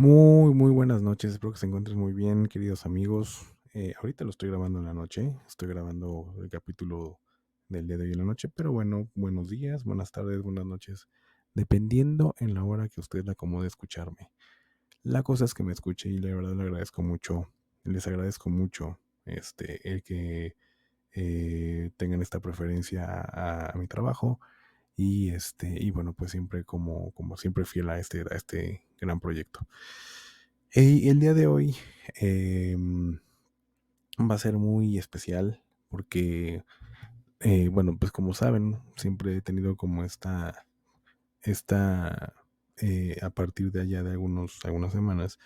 Muy buenas noches, espero que se encuentren muy bien, queridos amigos. Ahorita lo estoy grabando en la noche, estoy grabando el capítulo del día de hoy en la noche, pero bueno, buenos días, buenas tardes, buenas noches, dependiendo en la hora que usted le acomode escucharme. La cosa es que me escuche y la verdad le agradezco mucho, les agradezco mucho el que tengan esta preferencia a mi trabajo y bueno, pues siempre como siempre fiel a este gran proyecto. El día de hoy va a ser muy especial porque, bueno, pues como saben, siempre he tenido como a partir de allá de algunas semanas,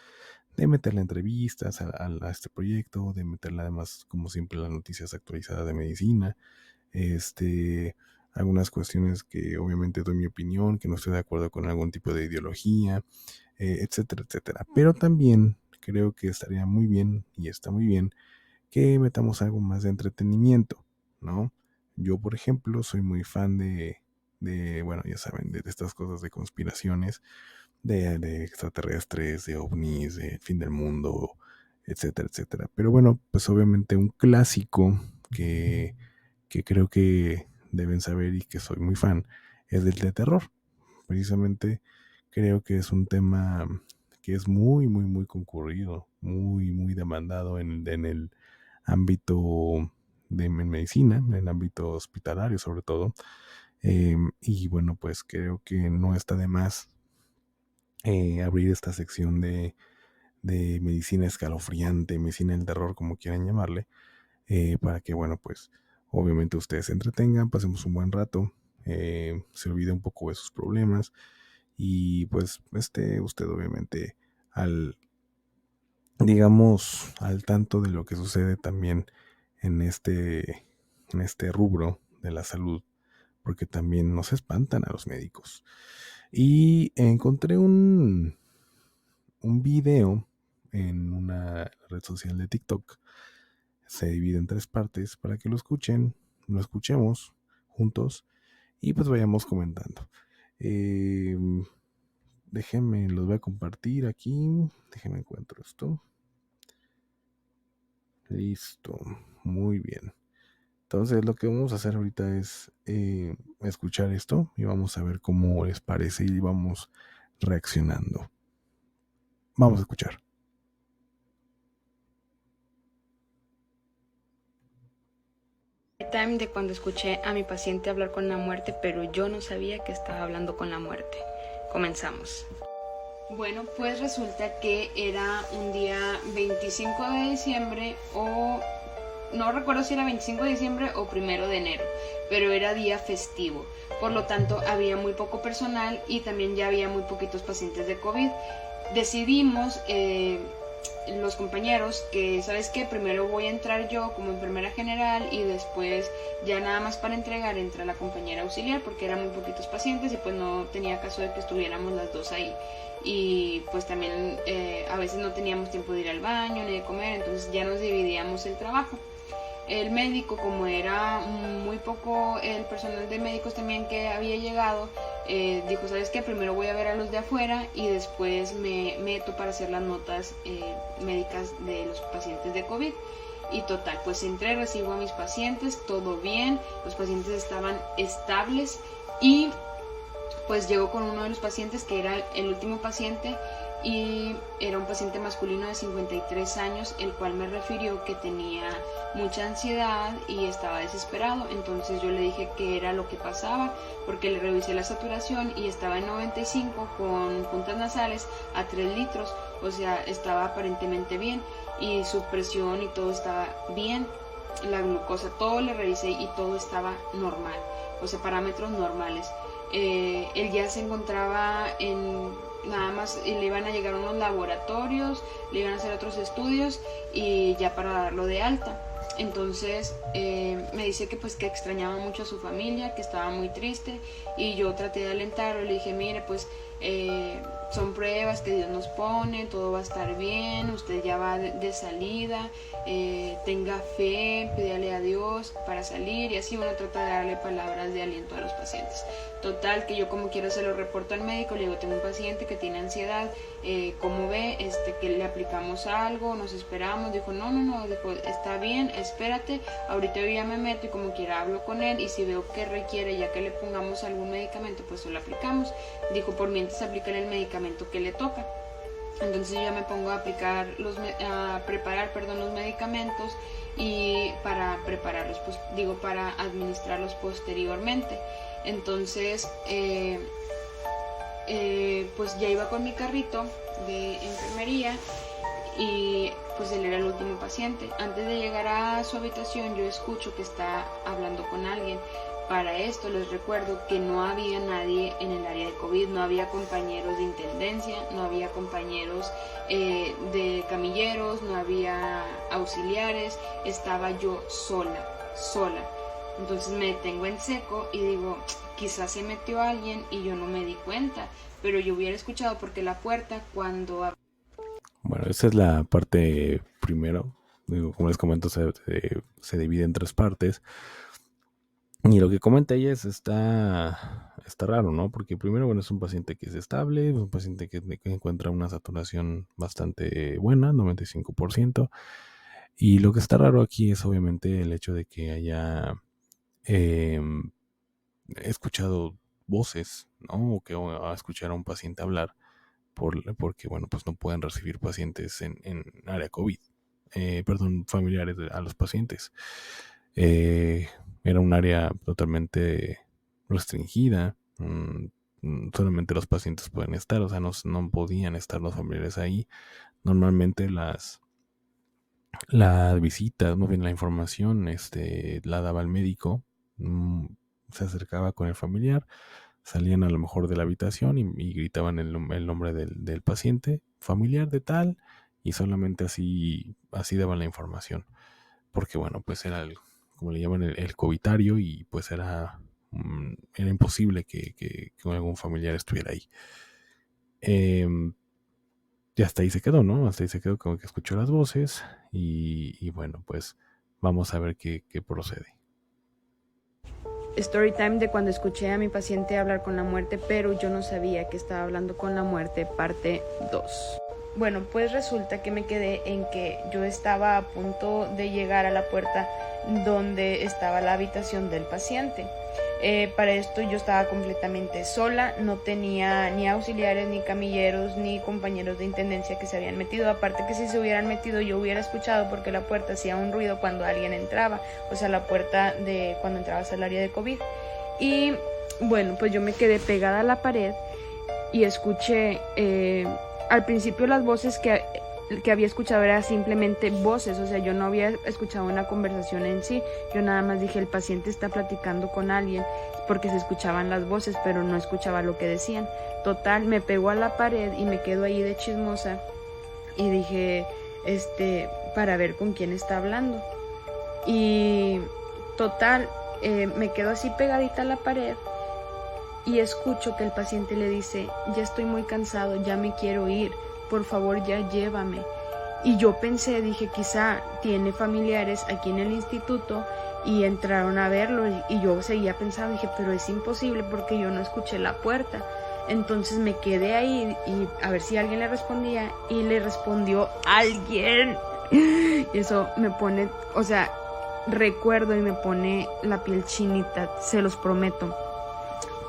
de meterle entrevistas a este proyecto, de meterle además, como siempre, las noticias actualizadas de medicina, este, algunas cuestiones que obviamente doy mi opinión, que no estoy de acuerdo con algún tipo de ideología, etcétera, etcétera. Pero también creo que estaría muy bien, y está muy bien, que metamos algo más de entretenimiento, ¿no? Yo, por ejemplo, soy muy fan bueno, ya saben, de estas cosas de conspiraciones, de extraterrestres, de ovnis, de fin del mundo, etcétera, etcétera. Pero bueno, pues obviamente un clásico que creo que deben saber y que soy muy fan es del de terror. Precisamente creo que es un tema que es muy concurrido, muy demandado en el ámbito de medicina, en el ámbito hospitalario sobre todo. Y bueno, pues creo que no está de más abrir esta sección de medicina escalofriante, medicina del terror, como quieran llamarle, para que, bueno, pues obviamente ustedes se entretengan, pasemos un buen rato, se olvide un poco de sus problemas y pues esté usted obviamente al, digamos, al tanto de lo que sucede también en este rubro de la salud, porque también nos espantan a los médicos. Y encontré un video en una red social de TikTok. Se divide en tres partes para que lo escuchemos juntos y pues vayamos comentando. Eh, Déjenme, los voy a compartir aquí. Déjenme encuentro esto. Listo, muy bien. Entonces lo que vamos a hacer ahorita es escuchar esto y vamos a ver cómo les parece y vamos reaccionando. Vamos a escuchar. Time de cuando escuché a mi paciente hablar con la muerte, pero yo no sabía que estaba hablando con la muerte. Comenzamos. Bueno, pues resulta que era un día 25 de diciembre o no recuerdo si era 25 de diciembre o 1 de enero, pero era día festivo. Por lo tanto, había muy poco personal y también ya había muy poquitos pacientes de COVID. Decidimos los compañeros que, ¿sabes qué? Primero voy a entrar yo como enfermera general y después ya nada más para entregar entra la compañera auxiliar porque eran muy poquitos pacientes y pues no tenía caso de que estuviéramos las dos ahí. Y pues también a veces no teníamos tiempo de ir al baño ni de comer, entonces ya nos dividíamos el trabajo. El médico, como era muy poco el personal de médicos también que había llegado, dijo, ¿sabes qué? Primero voy a ver a los de afuera y después me meto para hacer las notas médicas de los pacientes de COVID. Y total, pues entré, recibo a mis pacientes, todo bien, los pacientes estaban estables y pues llegó con uno de los pacientes que era el último paciente y era un paciente masculino de 53 años, el cual me refirió que tenía mucha ansiedad y estaba desesperado. Entonces yo le dije qué era lo que pasaba, porque le revisé la saturación y estaba en 95 con puntas nasales a 3 litros, o sea, estaba aparentemente bien y su presión y todo estaba bien, la glucosa, todo le revisé y todo estaba normal, o sea, parámetros normales. Él ya se encontraba en nada más, le iban a llegar unos laboratorios, le iban a hacer otros estudios y ya para darlo de alta. Entonces me dice que pues que extrañaba mucho a su familia, que estaba muy triste y yo traté de alentarlo, le dije, mire, pues son pruebas que Dios nos pone, todo va a estar bien, usted ya va de salida, tenga fe, pídale a Dios para salir y así uno trata de darle palabras de aliento a los pacientes. Total, que yo como quiera se lo reporto al médico, le digo, tengo un paciente que tiene ansiedad, ¿cómo ve? Que le aplicamos algo, nos esperamos. Dijo, no, dijo, está bien, espérate, ahorita yo ya me meto y como quiera hablo con él y si veo que requiere ya que le pongamos algún medicamento, pues lo aplicamos. Dijo, por mientras aplícale el medicamento que le toca. Entonces yo ya me pongo a preparar los medicamentos y para prepararlos, pues digo, para administrarlos posteriormente. Entonces, pues ya iba con mi carrito de enfermería y pues él era el último paciente. Antes de llegar a su habitación yo escucho que está hablando con alguien. Para esto les recuerdo que no había nadie en el área de COVID, no había compañeros de intendencia, no había compañeros de camilleros, no había auxiliares, estaba yo sola. Entonces me detengo en seco y digo, quizás se metió alguien y yo no me di cuenta, pero yo hubiera escuchado porque la puerta cuando... Bueno, esa es la parte primero. Digo, como les comento, se divide en 3 partes. Y lo que comenta ella está raro, ¿no? Porque primero, bueno, es un paciente que es estable, es un paciente que encuentra una saturación bastante buena, 95%. Y lo que está raro aquí es obviamente el hecho de que haya escuchado voces, ¿no? O que va a escuchar a un paciente hablar, porque, bueno, pues no pueden recibir pacientes en área COVID. Familiares a los pacientes. Era un área totalmente restringida. Solamente los pacientes pueden estar, o sea, no podían estar los familiares ahí. Normalmente las visitas, más bien la información, la daba el médico. Se acercaba con el familiar, salían a lo mejor de la habitación y gritaban el nombre del paciente, familiar de tal, y solamente así daban la información. Porque, bueno, pues era como le llaman, el covitario, y pues era imposible que algún familiar estuviera ahí. Y hasta ahí se quedó, ¿no? Hasta ahí se quedó, como que escuchó las voces y bueno, pues vamos a ver qué procede. Story time de cuando escuché a mi paciente hablar con la muerte, pero yo no sabía que estaba hablando con la muerte, parte 2. Bueno, pues resulta que me quedé en que yo estaba a punto de llegar a la puerta donde estaba la habitación del paciente. Para esto yo estaba completamente sola, no tenía ni auxiliares, ni camilleros, ni compañeros de intendencia que se habían metido. Aparte que si se hubieran metido yo hubiera escuchado porque la puerta hacía un ruido cuando alguien entraba, o sea, la puerta de cuando entrabas al área de COVID. Y bueno, pues yo me quedé pegada a la pared y escuché al principio las voces que había escuchado eran simplemente voces, o sea, yo no había escuchado una conversación en sí. Yo nada más dije, el paciente está platicando con alguien, porque se escuchaban las voces, pero no escuchaba lo que decían. Total, me pegó a la pared y me quedo ahí de chismosa y dije, para ver con quién está hablando. Y total, me quedo así pegadita a la pared y escucho que el paciente le dice, ya estoy muy cansado, ya me quiero ir, por favor ya llévame. Y yo pensé, dije, quizá tiene familiares aquí en el instituto y entraron a verlo, y yo seguía pensando, dije, pero es imposible porque yo no escuché la puerta. Entonces me quedé ahí y a ver si alguien le respondía, y le respondió alguien. Y eso me pone, o sea, recuerdo y me pone la piel chinita, se los prometo,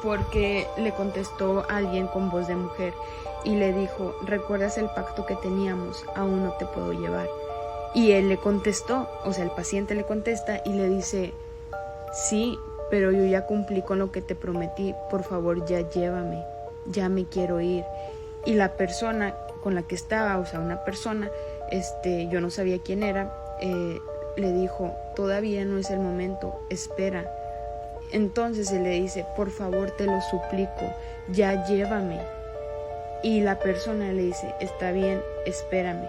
porque le contestó alguien con voz de mujer y le dijo, ¿recuerdas el pacto que teníamos? Aún no te puedo llevar. Y él le contestó, o sea, el paciente le contesta y le dice, sí, pero yo ya cumplí con lo que te prometí, por favor ya llévame, ya me quiero ir. Y la persona con la que estaba, o sea, una persona, yo no sabía quién era, le dijo, todavía no es el momento, espera. Entonces él le dice, por favor te lo suplico, ya llévame. Y la persona le dice, está bien, espérame.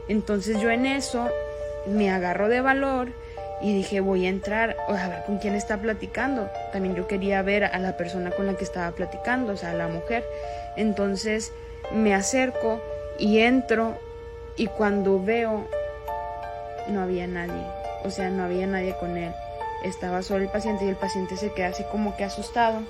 Entonces yo en eso me agarro de valor y dije, voy a entrar a ver con quién está platicando. También yo quería ver a la persona con la que estaba platicando, o sea, a la mujer. Entonces me acerco y entro, y cuando veo, no había nadie, o sea, no había nadie con él. Estaba solo el paciente y el paciente se queda así como que asustado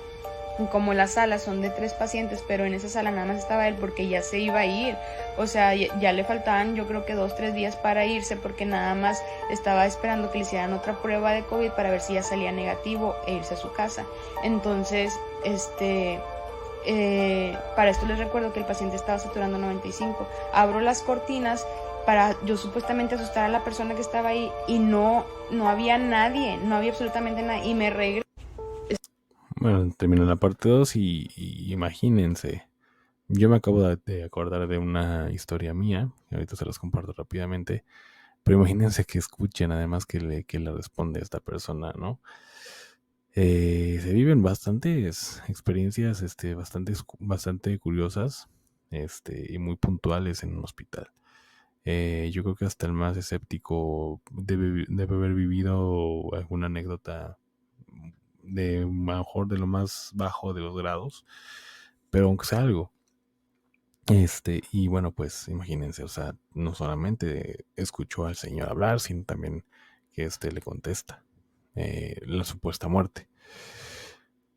como las salas son de 3 pacientes, pero en esa sala nada más estaba él porque ya se iba a ir, o sea, ya le faltaban yo creo que 2-3 días para irse, porque nada más estaba esperando que le hicieran otra prueba de COVID para ver si ya salía negativo e irse a su casa. Entonces, para esto les recuerdo que el paciente estaba saturando 95. Abro las cortinas para yo supuestamente asustar a la persona que estaba ahí, y no había nadie, no había absolutamente nadie, y me regreso. Bueno, termina la parte 2 y imagínense, yo me acabo de acordar de una historia mía, ahorita se las comparto rápidamente, pero imagínense que escuchen además que le responde esta persona, ¿no? Se viven bastantes experiencias bastante curiosas y muy puntuales en un hospital. Yo creo que hasta el más escéptico debe haber vivido alguna anécdota de mejor de lo más bajo de los grados, pero aunque sea algo. Y bueno, pues imagínense, o sea, no solamente escuchó al señor hablar, sino también que le contesta la supuesta muerte.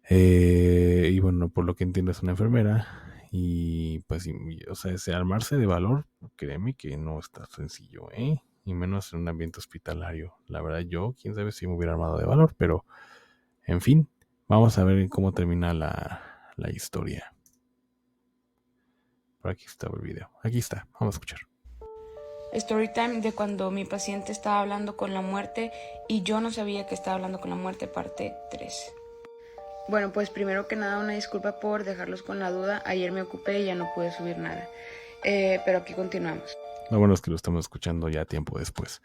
Y bueno, por lo que entiendo es una enfermera, y pues, o sea, ese armarse de valor, créeme que no está sencillo, y menos en un ambiente hospitalario. La verdad, yo, quién sabe si me hubiera armado de valor, pero en fin, vamos a ver cómo termina la historia. Por aquí está el video. Aquí está. Vamos a escuchar. Story time de cuando mi paciente estaba hablando con la muerte y yo no sabía que estaba hablando con la muerte, parte 3. Bueno, pues primero que nada una disculpa por dejarlos con la duda. Ayer me ocupé y ya no pude subir nada. Pero aquí continuamos. Lo bueno es que lo estamos escuchando ya tiempo después.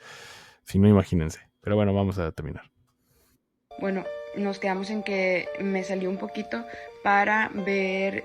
Si no, imagínense. Pero bueno, vamos a terminar. Bueno, nos quedamos en que me salió un poquito para ver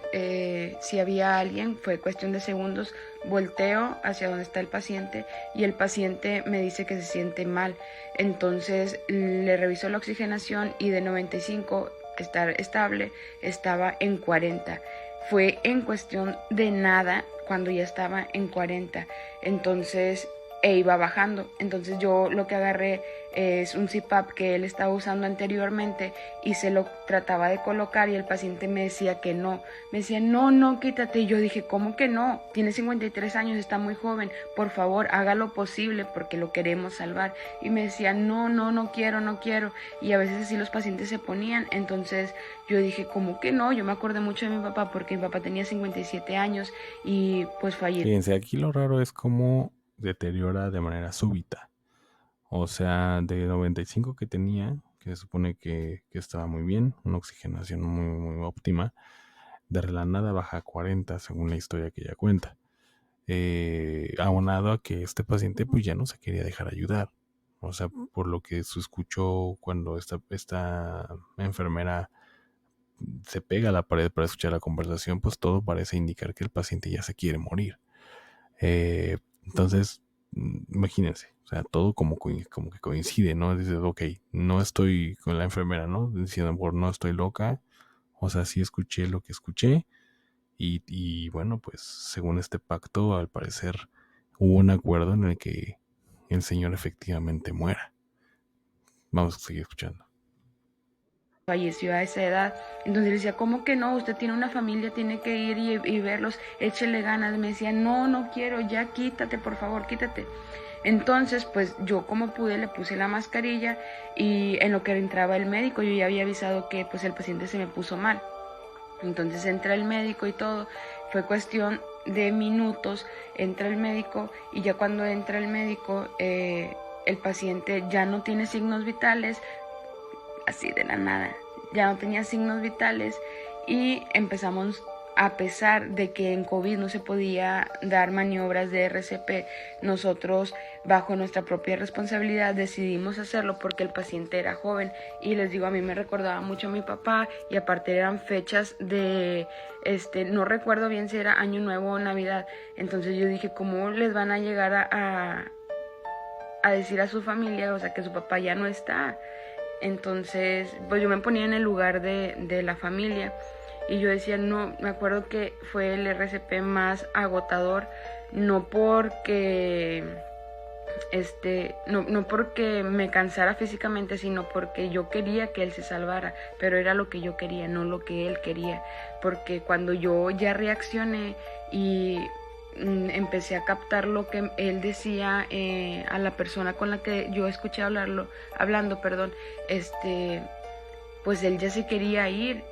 si había alguien. Fue cuestión de segundos. Volteo hacia donde está el paciente y el paciente me dice que se siente mal. Entonces le reviso la oxigenación y de 95 estar estable estaba en 40. Fue en cuestión de nada cuando ya estaba en 40. Entonces iba bajando. Entonces yo lo que agarré es un CPAP que él estaba usando anteriormente y se lo trataba de colocar, y el paciente me decía que no. Me decía, no, quítate. Y yo dije, ¿cómo que no? Tiene 53 años, está muy joven. Por favor, haga lo posible porque lo queremos salvar. Y me decía, no quiero. Y a veces así los pacientes se ponían. Entonces yo dije, ¿cómo que no? Yo me acordé mucho de mi papá porque mi papá tenía 57 años y pues falleció. Fíjense, aquí lo raro es cómo deteriora de manera súbita. O sea, de 95 que tenía, que se supone que estaba muy bien, una oxigenación muy, muy óptima, de la nada baja a 40 según la historia que ella cuenta. Aunado a que este paciente pues ya no se quería dejar ayudar. O sea, por lo que se escuchó cuando esta enfermera se pega a la pared para escuchar la conversación, pues todo parece indicar que el paciente ya se quiere morir. Entonces, imagínense, o sea, todo como que coincide, ¿no? Dices, ok, no estoy con la enfermera, ¿no? Diciendo, por no estoy loca, o sea, sí escuché lo que escuché, y bueno, pues según este pacto, al parecer hubo un acuerdo en el que el señor efectivamente muera. Vamos a seguir escuchando. Falleció a esa edad. Entonces le decía, ¿cómo que no? Usted tiene una familia, tiene que ir y verlos, échele ganas. Me decía, no quiero, ya quítate, por favor, quítate. Entonces, pues yo como pude le puse la mascarilla, y en lo que entraba el médico yo ya había avisado que pues el paciente se me puso mal. Entonces entra el médico y todo. Fue cuestión de minutos, entra el médico, y ya cuando entra el médico, el paciente ya no tiene signos vitales, así de la nada, ya no tenía signos vitales, y empezamos, a pesar de que en COVID no se podía dar maniobras de RCP, nosotros bajo nuestra propia responsabilidad decidimos hacerlo porque el paciente era joven, y les digo, a mí me recordaba mucho a mi papá, y aparte eran fechas de, no recuerdo bien si era Año Nuevo o Navidad. Entonces yo dije, ¿cómo les van a llegar a decir a su familia, o sea, que su papá ya no está? Entonces, pues yo me ponía en el lugar de la familia, y yo decía, no, me acuerdo que fue el RCP más agotador, no porque no porque me cansara físicamente, sino porque yo quería que él se salvara, pero era lo que yo quería, no lo que él quería, porque cuando yo ya reaccioné y empecé a captar lo que él decía a la persona con la que yo escuché hablando, perdón, pues él ya se quería ir.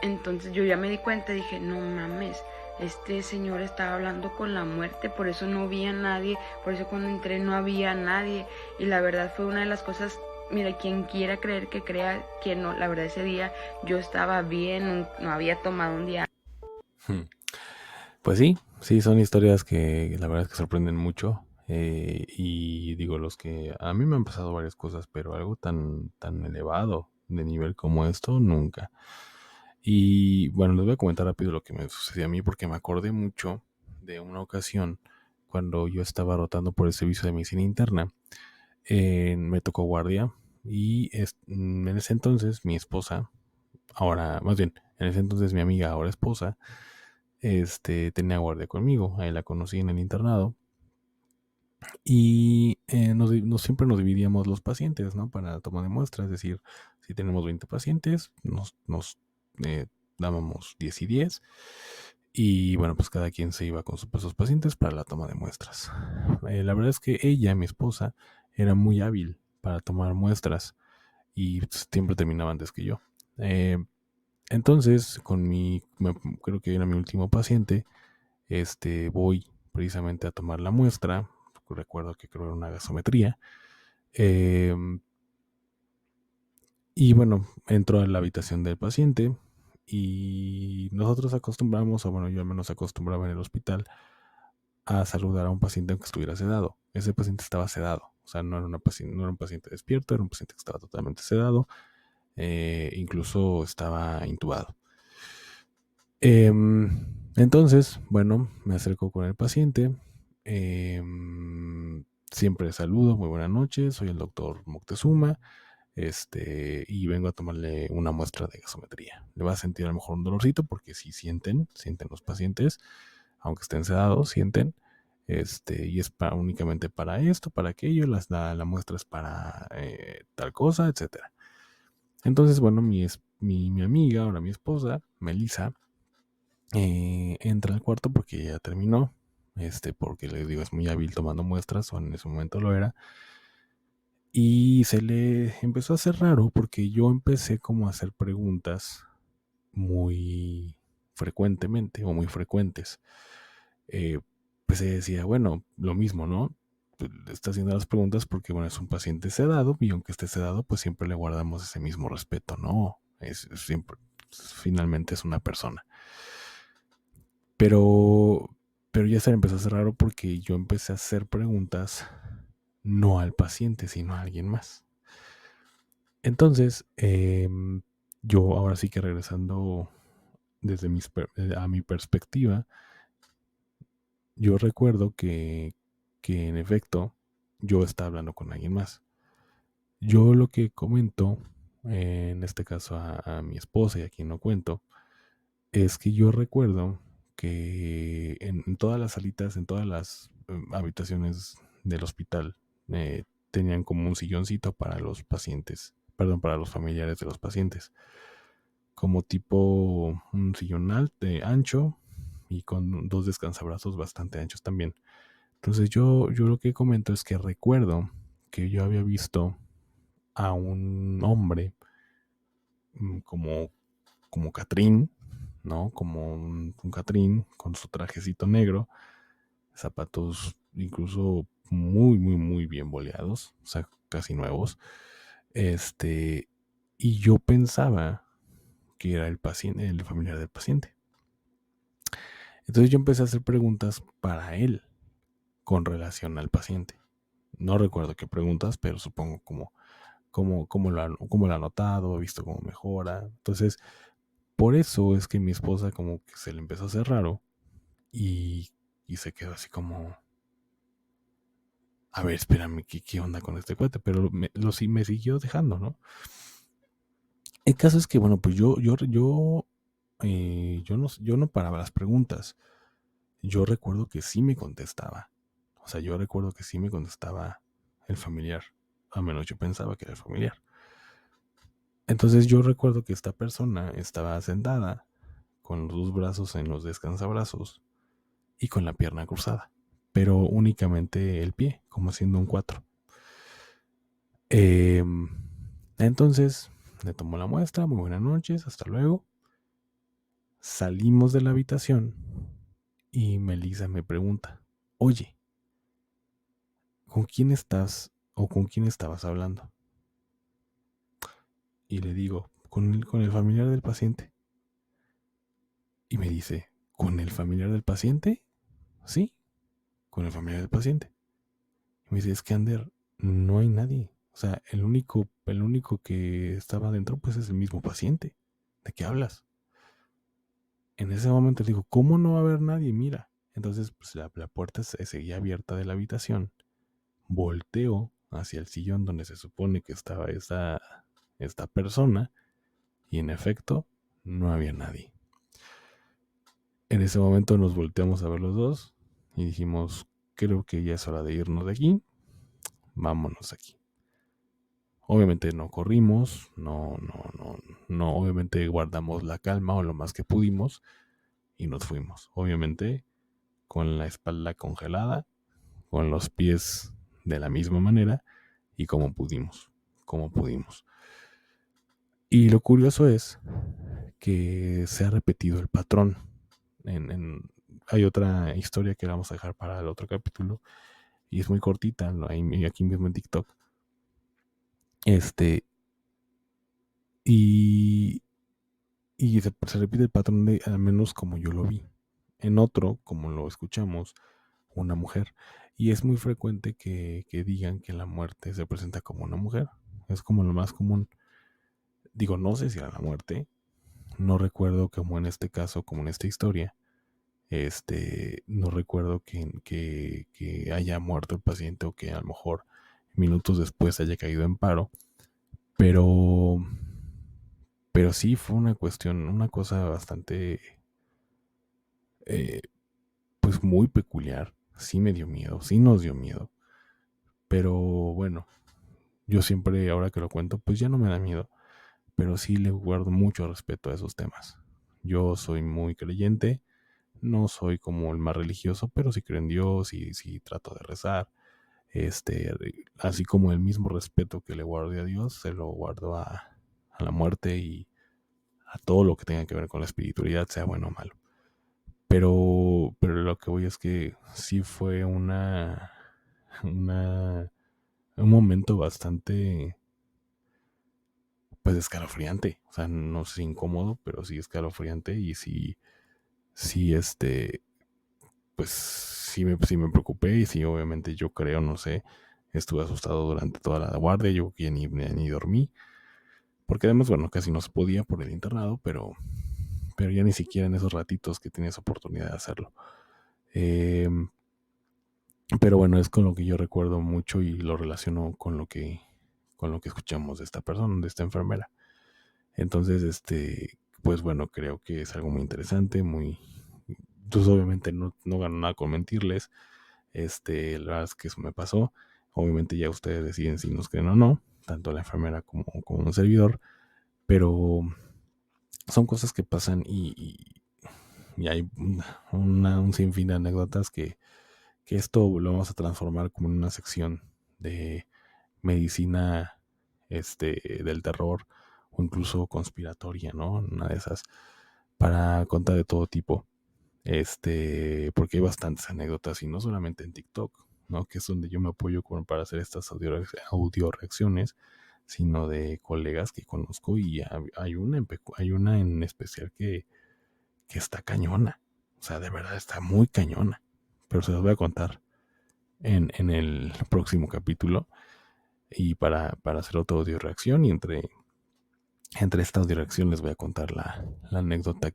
Entonces yo ya me di cuenta y dije, no mames, este señor estaba hablando con la muerte, por eso no vi a nadie, por eso cuando entré no había nadie. Y la verdad fue una de las cosas, mira, quien quiera creer que crea, quien no, la verdad ese día yo estaba bien, no había tomado un día. Pues sí, sí, son historias que la verdad es que sorprenden mucho. Y digo, los que a mí me han pasado varias cosas, pero algo tan elevado de nivel como esto, nunca. Y bueno, les voy a comentar rápido lo que me sucedió a mí porque me acordé mucho de una ocasión cuando yo estaba rotando por el servicio de medicina interna. Me tocó guardia y en ese entonces mi esposa, ahora, más bien, en ese entonces mi amiga, ahora esposa, tenía guardia conmigo. Ahí la conocí en el internado. Y siempre nos dividíamos los pacientes, ¿no? Para toma de muestras. Es decir, si tenemos 20 pacientes, nos dábamos 10 y 10. Y bueno, pues cada quien se iba con sus pacientes para la toma de muestras. La verdad es que ella, mi esposa, era muy hábil para tomar muestras y pues, siempre terminaba antes que yo. Entonces, creo que era mi último paciente, voy precisamente a tomar la muestra. Recuerdo que creo era una gasometría. Y bueno, entro a la habitación del paciente y nosotros acostumbramos, o bueno, yo al menos acostumbraba en el hospital a saludar a un paciente aunque estuviera sedado. Ese paciente estaba sedado, o sea, no era un paciente despierto, era un paciente que estaba totalmente sedado, incluso estaba intubado. Entonces, bueno, me acerco con el paciente. Siempre saludo, muy buenas noches, soy el doctor Moctezuma, y vengo a tomarle una muestra de gasometría. Le va a sentir a lo mejor un dolorcito porque sí sienten los pacientes, aunque estén sedados, sienten. Y es únicamente para esto, para aquello, la muestra es para tal cosa, etcétera. Entonces, bueno, mi amiga, ahora mi esposa, Melissa, entra al cuarto porque ya terminó, porque les digo, es muy hábil tomando muestras, o en ese momento lo era, y se le empezó a hacer raro porque yo empecé como a hacer preguntas muy frecuentemente o muy frecuentes. Pues se decía, bueno, lo mismo, ¿no? Está haciendo las preguntas porque, bueno, es un paciente sedado y aunque esté sedado, pues siempre le guardamos ese mismo respeto, ¿no? Siempre, finalmente es una persona. Pero ya se le empezó a hacer raro porque yo empecé a hacer preguntas no al paciente, sino a alguien más. Entonces, yo ahora sí que regresando desde a mi perspectiva, yo recuerdo que en efecto yo estaba hablando con alguien más. Yo lo que comento, en este caso a mi esposa y a quien no cuento, es que yo recuerdo que en todas las salitas, en todas las habitaciones del hospital, tenían como un silloncito para los pacientes, perdón, para los familiares de los pacientes, como tipo un sillón alto, ancho y con dos descansabrazos bastante anchos también. Entonces yo lo que comento es que recuerdo que yo había visto a un hombre como Catrín, ¿no? Como un Catrín con su trajecito negro, zapatos incluso muy, muy, muy bien boleados, o sea, casi nuevos. Y yo pensaba que era el paciente, el familiar del paciente. Entonces yo empecé a hacer preguntas para él con relación al paciente. No recuerdo qué preguntas, pero supongo cómo lo ha notado, ha visto cómo mejora. Entonces, por eso es que mi esposa como que se le empezó a hacer raro y se quedó así como, a ver, espérame, ¿qué onda con este cuate? Pero me siguió dejando, ¿no? El caso es que, bueno, pues yo no paraba las preguntas. Yo recuerdo que sí me contestaba. O sea, yo recuerdo que sí me contestaba el familiar. A menos yo pensaba que era el familiar. Entonces yo recuerdo que esta persona estaba sentada con los dos brazos en los descansabrazos y con la pierna cruzada, pero únicamente el pie, como haciendo un 4. Entonces le tomó la muestra, muy buenas noches, hasta luego. Salimos de la habitación y Melissa me pregunta, oye, ¿con quién estás o con quién estabas hablando? Y le digo, con el familiar del paciente. Y me dice, ¿con el familiar del paciente? Sí, con el familiar del paciente. Y me dice, es que Ander, no hay nadie. O sea, el único que estaba adentro, pues es el mismo paciente. ¿De qué hablas? En ese momento le digo, ¿cómo no va a haber nadie? Mira. Entonces, pues la puerta se seguía abierta de la habitación. Volteo hacia el sillón donde se supone que estaba esta persona. Y en efecto, no había nadie. En ese momento nos volteamos a ver los dos y dijimos, creo que ya es hora de irnos de aquí. Vámonos aquí. Obviamente no corrimos, no, obviamente guardamos la calma o lo más que pudimos y nos fuimos. Obviamente con la espalda congelada, con los pies de la misma manera y como pudimos. Y lo curioso es que se ha repetido el patrón. Hay otra historia que vamos a dejar para el otro capítulo y es muy cortita, aquí mismo en TikTok. Y se repite el patrón de, al menos como yo lo vi. En otro, como lo escuchamos, una mujer. Y es muy frecuente que digan que la muerte se presenta como una mujer. Es como lo más común. Digo, no sé si era la muerte. No recuerdo como en este caso, como en esta historia. No recuerdo que haya muerto el paciente o que a lo mejor minutos después haya caído en paro. Pero sí fue una cuestión, una cosa bastante, eh, pues muy peculiar. Sí me dio miedo, sí nos dio miedo. Pero bueno, yo siempre, ahora que lo cuento, pues ya no me da miedo. Pero sí le guardo mucho respeto a esos temas. Yo soy muy creyente, no soy como el más religioso, pero sí creo en Dios y sí trato de rezar. Así como el mismo respeto que le guardo a Dios, se lo guardo a la muerte y a todo lo que tenga que ver con la espiritualidad, sea bueno o malo. Pero lo que voy es que sí fue una un momento bastante, pues, escalofriante. O sea, no sé si incómodo, pero sí escalofriante y sí, pues sí me preocupé y sí, obviamente yo creo, no sé, estuve asustado durante toda la guardia, yo que ni dormí, porque además, bueno, casi no se podía por el internado, pero ya ni siquiera en esos ratitos que tienes oportunidad de hacerlo. Pero bueno, es con lo que yo recuerdo mucho y lo relaciono con lo que escuchamos de esta persona, de esta enfermera. Entonces, pues bueno, creo que es algo muy interesante, muy... Pues obviamente no gano nada con mentirles. La verdad es que eso me pasó. Obviamente ya ustedes deciden si nos creen o no, tanto la enfermera como un servidor, pero son cosas que pasan y hay un sinfín de anécdotas que esto lo vamos a transformar como en una sección de medicina del terror o incluso conspiratoria, ¿no? Una de esas para contar de todo tipo. Porque hay bastantes anécdotas y no solamente en TikTok, ¿no? Que es donde yo me apoyo para hacer estas audio reacciones, sino de colegas que conozco y hay una en especial que está cañona. O sea, de verdad está muy cañona. Pero se los voy a contar en el próximo capítulo. Y para hacer otra audio reacción y entre esta audio reacción les voy a contar la anécdota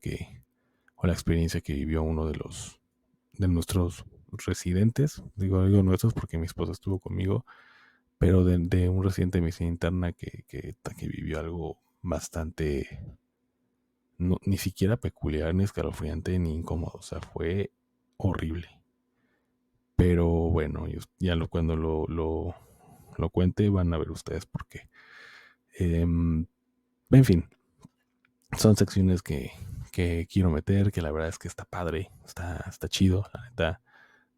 o la experiencia que vivió uno de nuestros residentes. Digo nuestros porque mi esposa estuvo conmigo, pero de un residente de medicina interna que vivió algo bastante, ni siquiera peculiar, ni escalofriante, ni incómodo. O sea, fue horrible. Pero bueno, ya cuando lo cuente van a ver ustedes por qué. En fin, son secciones que quiero meter, que la verdad es que está padre, está chido, la neta,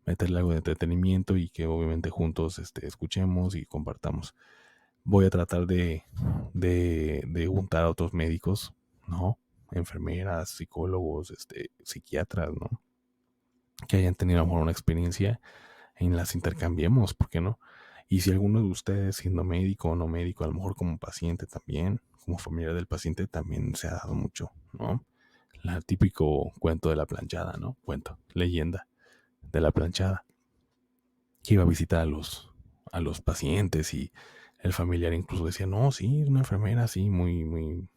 meterle algo de entretenimiento y que obviamente juntos escuchemos y compartamos. Voy a tratar de juntar a otros médicos, ¿no? Enfermeras, psicólogos, psiquiatras, ¿no? Que hayan tenido a lo mejor una experiencia en las intercambiemos, ¿por qué no? Y si alguno de ustedes, siendo médico o no médico, a lo mejor como paciente también, como familiar del paciente, también se ha dado mucho, ¿no? El típico cuento de la planchada, ¿no? Cuento, leyenda de la planchada, que iba a visitar a los pacientes y el familiar incluso decía, no, sí, una enfermera así, muy,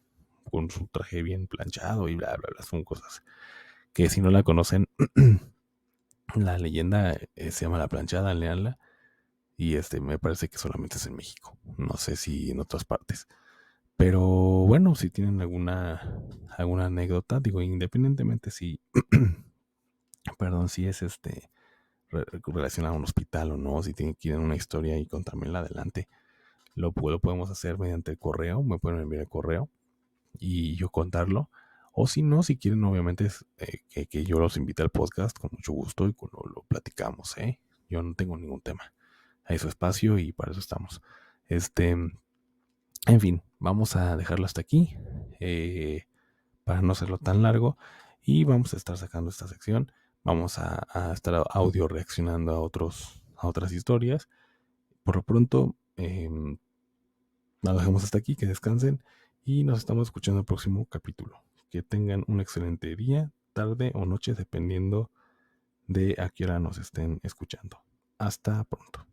con su traje bien planchado y bla, bla, bla, son cosas que si no la conocen, la leyenda se llama La Planchada, leanla. Y me parece que solamente es en México. No sé si en otras partes. Pero bueno, si tienen alguna anécdota, digo, independientemente si, perdón, si es relacionado a un hospital o no, si quieren una historia y contármela adelante, lo podemos hacer mediante el correo, me pueden enviar el correo y yo contarlo. O si no, si quieren, obviamente, que yo los invite al podcast con mucho gusto y lo platicamos, ¿eh? Yo no tengo ningún tema. Hay su espacio y para eso estamos. En fin, vamos a dejarlo hasta aquí para no hacerlo tan largo y vamos a estar sacando esta sección. Vamos a estar audio reaccionando a otras historias. Por lo pronto, lo dejamos hasta aquí, que descansen y nos estamos escuchando el próximo capítulo. Que tengan un excelente día, tarde o noche, dependiendo de a qué hora nos estén escuchando. Hasta pronto.